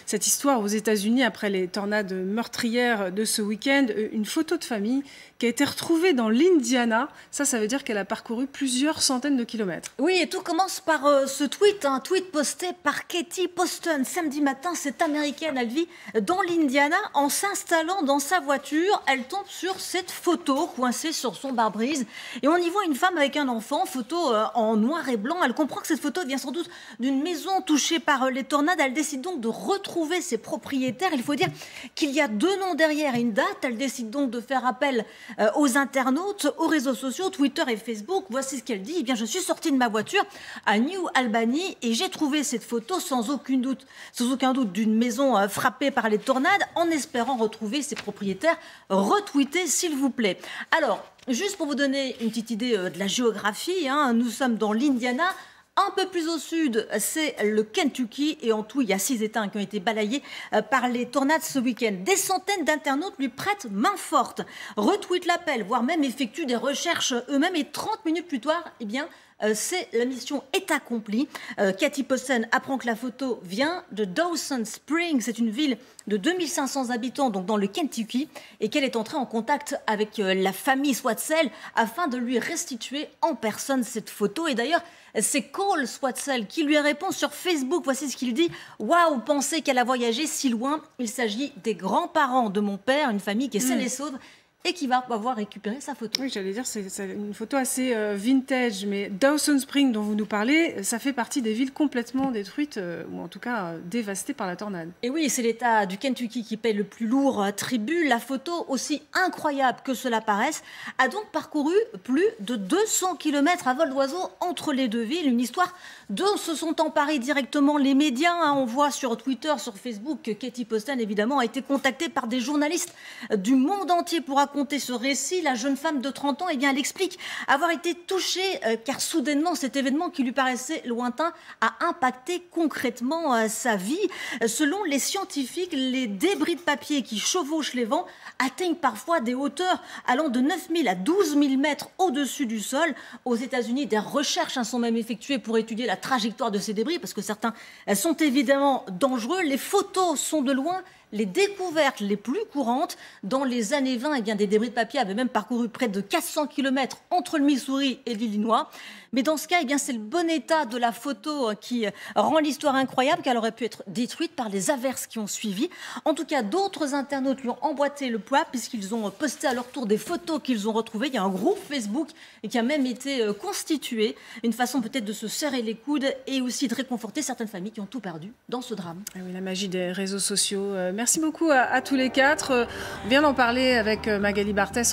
cette histoire aux États-Unis après les tornades meurtrières de ce week-end. Une photo de famille qui a été retrouvée dans l'Indiana. Ça veut dire qu'elle a parcouru plusieurs centaines de kilomètres. Oui, et tout commence par ce tweet, un tweet posté par Katie Poston. Samedi matin, cette Américaine, elle vit dans l'Indiana. En s'installant dans sa voiture, elle tombe sur cette photo coincée sur son pare-brise. Et on y voit une femme avec un enfant, photo en noir et blanc. Elle comprend que cette photo vient sans doute d'une maison touchée par les tornades. Elle décide donc de retrouver ses propriétaires. Il faut dire qu'il y a 2 noms derrière et une date. Elle décide donc de faire appel aux internautes, aux réseaux sociaux, Twitter et Facebook. Voici ce qu'elle dit. Eh bien, je suis sortie de ma voiture à New Albany et j'ai trouvé cette photo sans aucun doute d'une maison frappée par les tornades, en espérant retrouver ses propriétaires. Retweetez, s'il vous plaît. Alors, juste pour vous donner une petite idée de la géographie, nous sommes dans l'Indiana. Un peu plus au sud, c'est le Kentucky. Et en tout, il y a 6 États qui ont été balayés par les tornades ce week-end. Des centaines d'internautes lui prêtent main forte, retweetent l'appel, voire même effectuent des recherches eux-mêmes. Et 30 minutes plus tard, eh bien, la mission est accomplie. Katie Poston apprend que la photo vient de Dawson Springs. C'est une ville de 2500 habitants, donc dans le Kentucky, et qu'elle est entrée en contact avec la famille Swatzel afin de lui restituer en personne cette photo. Et d'ailleurs, c'est Cole Swatzel qui lui répond sur Facebook. Voici ce qu'il dit. « Waouh, pensez qu'elle a voyagé si loin. Il s'agit des grands-parents de mon père, une famille qui est saine et sauve. » Et qui va pouvoir récupérer sa photo. Oui, j'allais dire, c'est une photo assez vintage, mais Dawson Springs, dont vous nous parlez, ça fait partie des villes complètement détruites, ou en tout cas dévastées par la tornade. Et oui, c'est l'État du Kentucky qui paie le plus lourd tribut. La photo, aussi incroyable que cela paraisse, a donc parcouru plus de 200 km à vol d'oiseau entre les 2 villes. Une histoire dont se sont emparés directement les médias. On voit sur Twitter, sur Facebook, que Katie Poston, évidemment, a été contactée par des journalistes du monde entier pour raconter ce récit. La jeune femme de 30 ans, eh bien, elle explique avoir été touchée car soudainement cet événement qui lui paraissait lointain a impacté concrètement sa vie. Selon les scientifiques, les débris de papier qui chevauchent les vents atteignent parfois des hauteurs allant de 9000 à 12 000 mètres au-dessus du sol. Aux États-Unis, des recherches sont même effectuées pour étudier la trajectoire de ces débris parce que certains sont évidemment dangereux. Les photos sont de loin les découvertes les plus courantes. Dans les années 20, eh bien, des débris de papier avaient même parcouru près de 400 km entre le Missouri et l'Illinois. Mais dans ce cas, eh bien, c'est le bon état de la photo qui rend l'histoire incroyable, car elle aurait pu être détruite par les averses qui ont suivi. En tout cas, d'autres internautes lui ont emboîté le poids puisqu'ils ont posté à leur tour des photos qu'ils ont retrouvées. Il y a un groupe Facebook qui a même été constitué. Une façon peut-être de se serrer les coudes et aussi de réconforter certaines familles qui ont tout perdu dans ce drame. Ah oui, la magie des réseaux sociaux. Merci beaucoup à tous les 4. On vient d'en parler avec Magali Barthès.